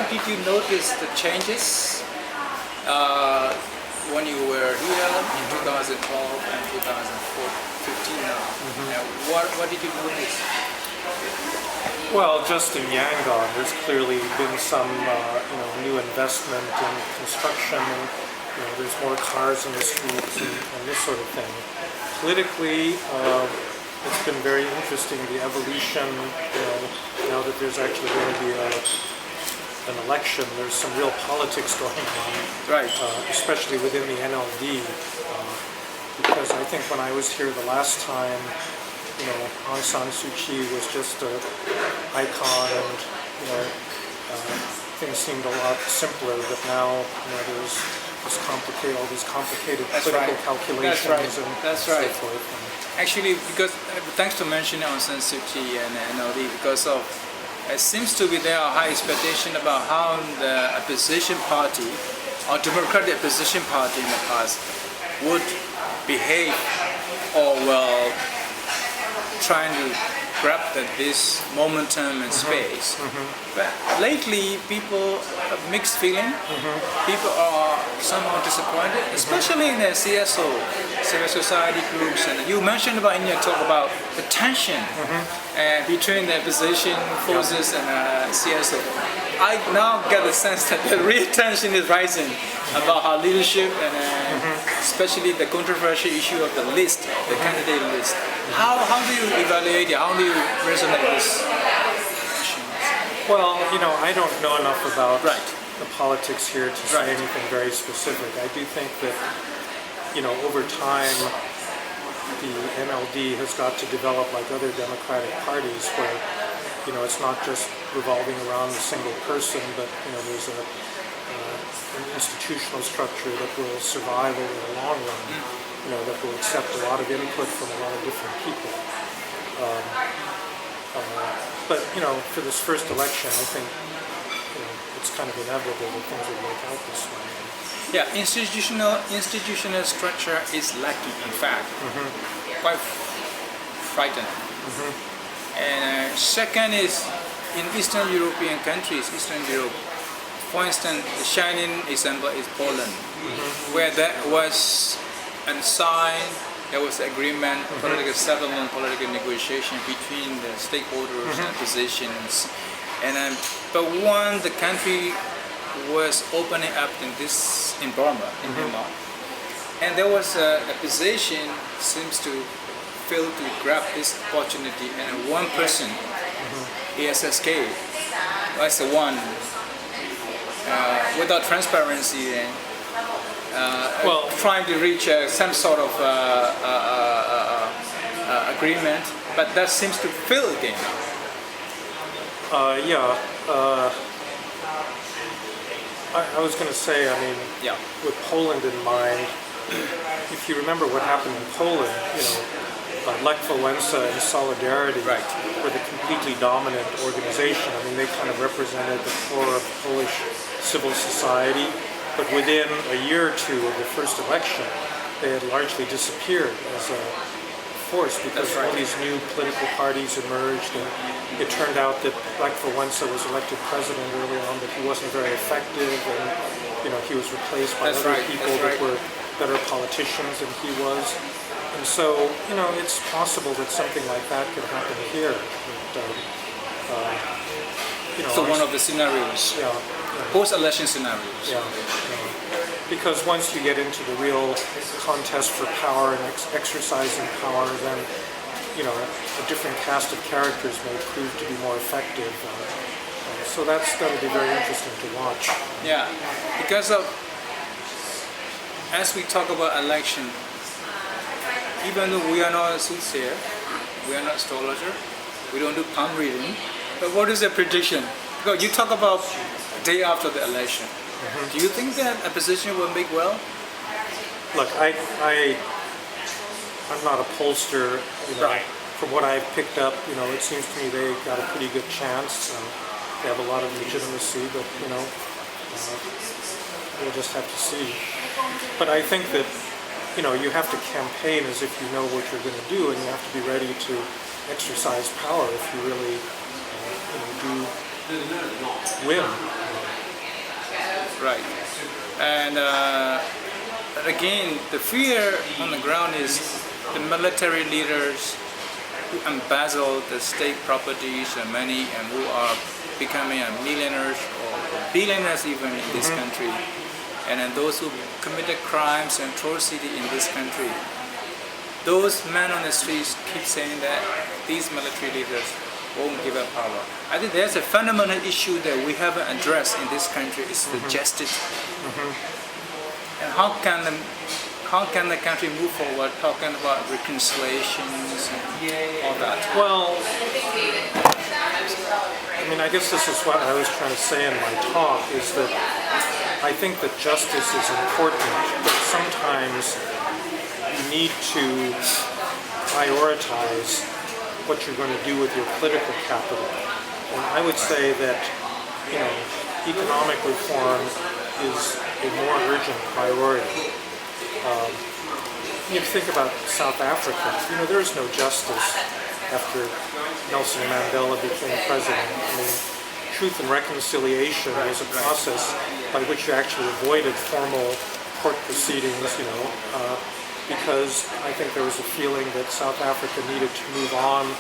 did you notice the changes when you were here in 2012 and 2015 now? What did you notice? Well, just in Yangon, there's clearly been some new investment in construction, and there's more cars in the streets and this sort of thing. Politically, it's been very interesting, the evolution. Now that there's actually going to be an election, there's some real politics going on, Right. especially within the NLD. Because I think when I was here the last time, Aung San Suu Kyi was just an icon, and things seemed a lot simpler. But now, there's all these complicated political calculations and so forth. Actually, because thanks to mentioning Aung San Suu Kyi and NLD, because of it seems to be there a high expectation about how the opposition party or democratic opposition party in the past would behave, or trying to grab this momentum and space. But lately, people have mixed feeling. People are somehow disappointed, especially in the CSO, civil society groups. And you mentioned in your talk about the tension between the opposition forces and CSO. I now get the sense that the real tension is rising about our leadership and especially the controversial issue of the list, the candidate list. How do you evaluate it? How do you resonate this issue? Well, I don't know enough about the politics here to say anything very specific. I do think that, over time, the NLD has got to develop like other democratic parties where, it's not just revolving around a single person, but, there's an institutional structure that will survive over the long run, that will accept a lot of input from a lot of different people. But, for this first election, I think, it's kind of inevitable that things will work out this way. Yeah, institutional structure is lacking, in fact, quite frightening. And second is in Eastern European countries, Eastern Europe, for instance, the shining example is Poland, where there was a sign, there was agreement, political settlement, political negotiation between the stakeholders and oppositions. And but when the country was opening up in Burma, and there was a opposition seems to fail to grab this opportunity, and one person, ESSK, was the one without transparency and trying to reach some sort of agreement, but that seems to fail again. I was going to say, with Poland in mind, if you remember what happened in Poland, Lech Wałęsa and Solidarity were the completely dominant organization. They kind of represented the core of Polish civil society, but within a year or two of the first election, they had largely disappeared as a force because all these new political parties emerged, and it turned out that Lech Wałęsa was elected president early on, but he wasn't very effective, and he was replaced by other people that were better politicians than he was. And so, it's possible that something like that could happen here. So one of the scenarios, post-election scenarios. Because once you get into the real contest for power and exercising power, then a different cast of characters may prove to be more effective. So that's going to be very interesting to watch. Yeah, because as we talk about election, even though we are not soothsayer, we are not astrologer, we don't do palm reading, but what is the prediction? Because you talk about day after the election. Do you think that opposition will make well? Look, I'm not a pollster. From what I've picked up, it seems to me they got a pretty good chance. They have a lot of legitimacy, but we'll just have to see. But I think that you have to campaign as if you know what you're going to do, and you have to be ready to exercise power if you really do win. Right. And again, the fear on the ground is the military leaders who embezzle the state properties and money and who are becoming millionaires or billionaires even in this country. And then those who committed crimes and atrocity in this country. Those men on the streets keep saying that these military leaders won't give up power. I think there's a fundamental issue that we haven't addressed in this country is the justice. And how can the country move forward talking about reconciliations and all that? Well, I mean, I guess this is what I was trying to say in my talk, is that I think that justice is important, but sometimes you need to prioritize what you're going to do with your political capital. And I would say that, economic reform is a more urgent priority. You think about South Africa, there is no justice after Nelson Mandela became president. I mean, truth and reconciliation was a process by which you actually avoided formal court proceedings, because I think there was a feeling that South Africa needed to move on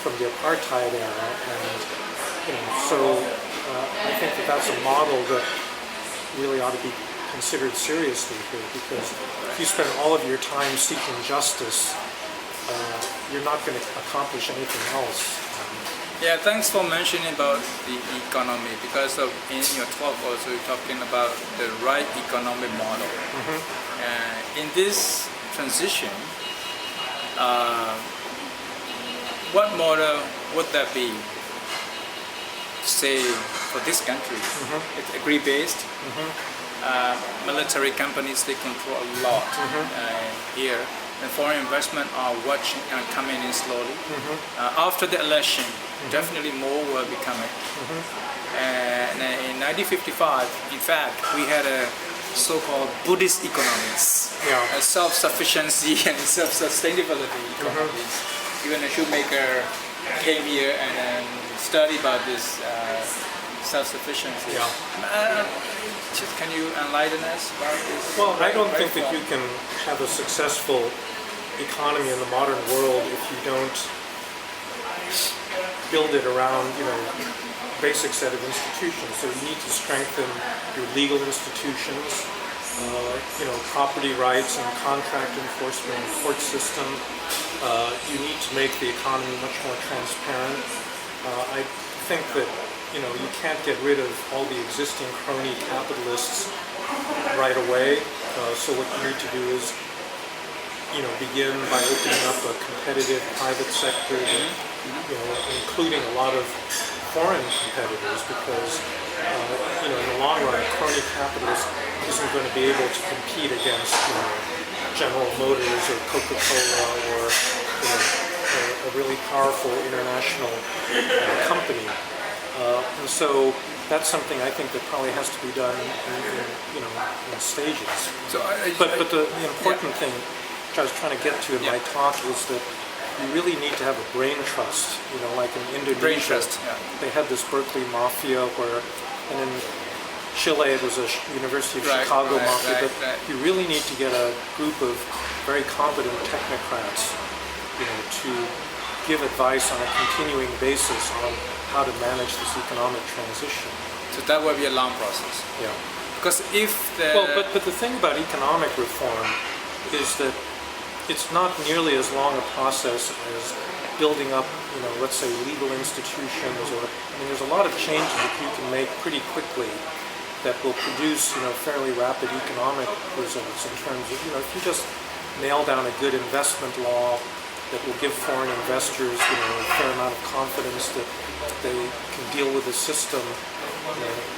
from the apartheid era, and so I think that that's a model that really ought to be considered seriously here, because if you spend all of your time seeking justice, you're not going to accomplish anything else. Yeah, thanks for mentioning about the economy, because in your talk also you're talking about the right economic model. In this transition, what model would that be? Say for this country, it's agree-based. Military companies, they control a lot here, and foreign investment are watching and coming in slowly. After the election, definitely more will be coming. And in 1955, in fact, we had a so-called Buddhist economics, self-sufficiency and self-sustainability economics. Even a shoemaker came here and studied about this self-sufficiency. Can you enlighten us about this? Well, I don't think that you can have a successful economy in the modern world if you don't build it around, basic set of institutions. So you need to strengthen your legal institutions, property rights and contract enforcement and court system. You need to make the economy much more transparent. I think that you can't get rid of all the existing crony capitalists right away. So what you need to do is, begin by opening up a competitive private sector, including a lot of foreign competitors, because in the long run, a crony capitalist isn't going to be able to compete against General Motors or Coca-Cola or a really powerful international company. And so that's something I think that probably has to be done in stages. So but the important thing which I was trying to get to in my talk is that you really need to have a brain trust. Like in Indonesia, brain trust, they had this Berkeley mafia and in Chile it was a University of Chicago mafia. But you really need to get a group of very competent technocrats, to give advice on a continuing basis on how to manage this economic transition. So that will be a long process. Yeah. Because if the... Well, but the thing about economic reform is that it's not nearly as long a process as building up, let's say legal institutions, or, there's a lot of changes that you can make pretty quickly that will produce, fairly rapid economic results in terms of, if you just nail down a good investment law that will give foreign investors, a fair amount of confidence that they can deal with the system,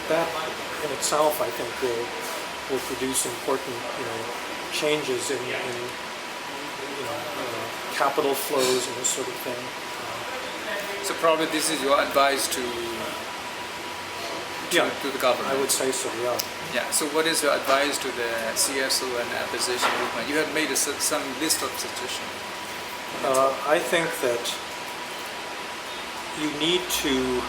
that in itself, I think, will produce important, changes in capital flows and this sort of thing. So probably this is your advice to the government. I would say so. Yeah. Yeah. So what is your advice to the CSO and the opposition movement? You have made some list of suggestions. I think that you need to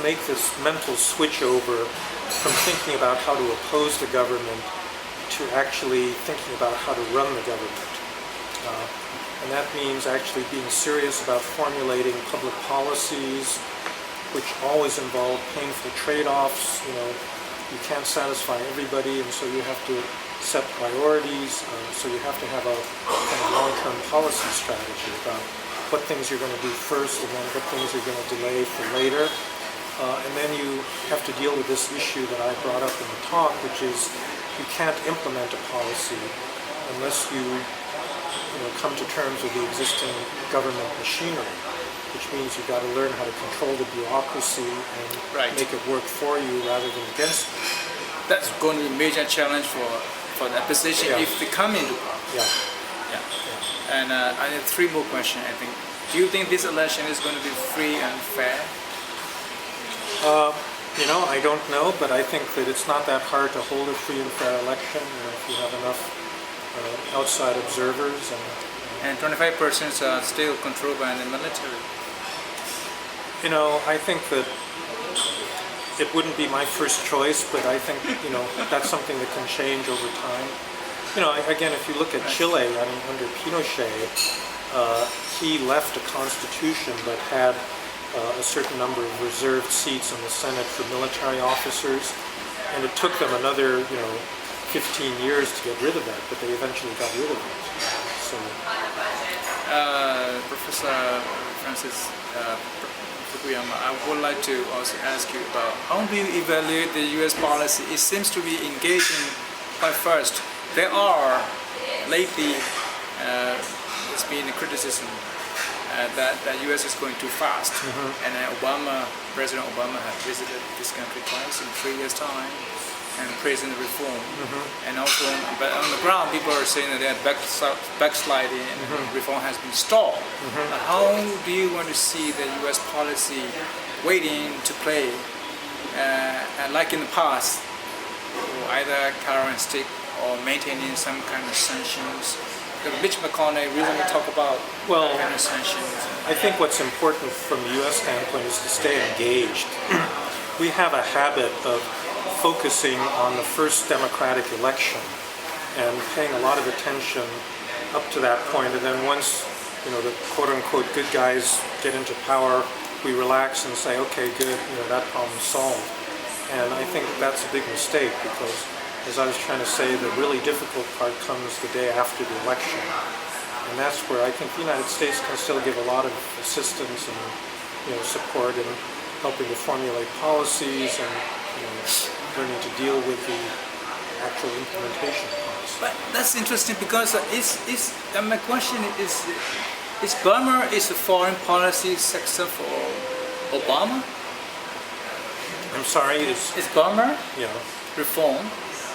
make this mental switch over from thinking about how to oppose the government to actually thinking about how to run the government. And that means actually being serious about formulating public policies, which always involve painful trade-offs. You can't satisfy everybody, and so you have to set priorities. So you have to have a kind of long-term policy strategy about what things you're going to do first, and then what things you're going to delay for later. And then you have to deal with this issue that I brought up in the talk, which is you can't implement a policy unless you come to terms with the existing government machinery, which means you've got to learn how to control the bureaucracy and make it work for you rather than against you. That's going to be a major challenge for the opposition if they come into power. And I have three more questions, I think. Do you think this election is going to be free and fair? I don't know, but I think that it's not that hard to hold a free and fair election if you have enough outside observers. And 25% are still controlled by the military. I think that it wouldn't be my first choice, but I think, that's something that can change over time. Again, if you look at Chile, under Pinochet, he left a constitution that had a certain number of reserved seats in the Senate for military officers, and it took them another, 15 years to get rid of that, but they eventually got rid of it. So, Professor Francis Fukuyama, I would like to also ask you about how do you evaluate the U.S. policy? It seems to be engaging quite fast. There are lately it's been a criticism that the U.S. is going too fast, and President Obama had visited this country twice in 3 years' time, and praising the reform. And also, but on the ground, people are saying that they are backsliding and reform has been stalled. How do you want to see the U.S. policy waiting to play, like in the past, either carrot and stick or maintaining some kind of sanctions? Mitch McConnell recently talked about kind of sanctions. I think what's important from the U.S. standpoint is to stay engaged. We have a habit of focusing on the first democratic election and paying a lot of attention up to that point, and then once the quote-unquote good guys get into power, we relax and say, okay, good, that problem's solved. And I think that's a big mistake, because as I was trying to say, the really difficult part comes the day after the election. And that's where I think the United States can still give a lot of assistance and support in helping to formulate policies and learning to deal with the actual implementation process. But that's interesting, because my question is Burma is a foreign policy sector for Obama? I'm sorry, is Burma reform?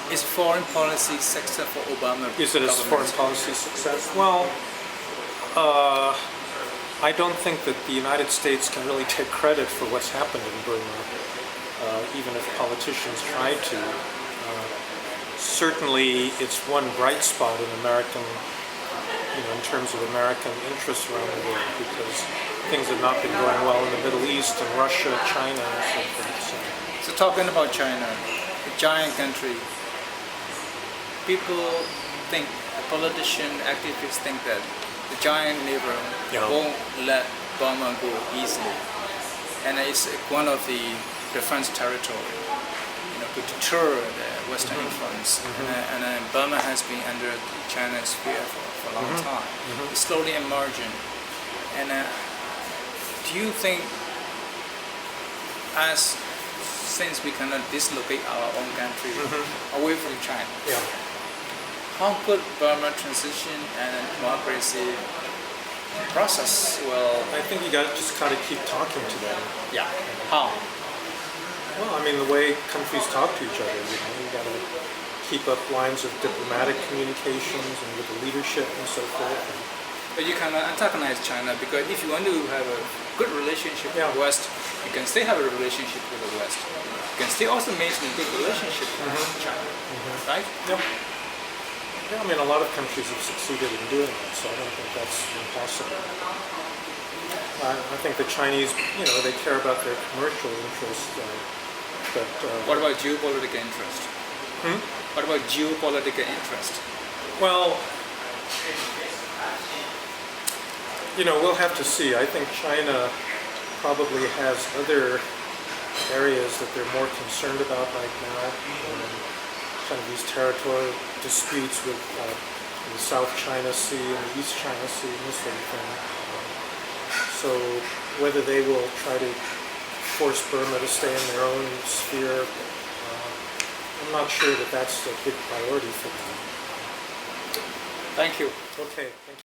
Is foreign policy sector for Obama? Is it a foreign policy success? Well, I don't think that the United States can really take credit for what's happened in Burma, even if politicians try to. Certainly, it's one bright spot in American, in terms of American interests around the world, because things have not been going well in the Middle East and Russia, China, and so forth. So talking about China, a giant country, people think, the politician activists think that the giant neighbor won't let Burma go easily, and it's one of the defense territory, to deter the Western influence. And Burma has been under China's sphere for a long time. It's slowly emerging. And do you think, since we cannot dislocate our own country away from China, how could Burma transition and democracy process? Well, I think you just got to keep talking to them. How? Well, the way countries talk to each other, you got to keep up lines of diplomatic communications and with the leadership and so forth. But you cannot antagonize China, because if you want to have a good relationship with the West, you can still have a relationship with the West. You can still also maintain a good relationship with China, right? Yeah, a lot of countries have succeeded in doing that, so I don't think that's impossible. I think the Chinese, they care about their commercial interests, but What about geopolitical interest? What about geopolitical interest? well, we'll have to see. I think China probably has other areas that they're more concerned about right now. Kind of these territorial disputes with the South China Sea and the East China Sea and this sort of thing. So whether they will try to force Burma to stay in their own sphere, I'm not sure that that's a big priority for them. Thank you. Okay. Thank you.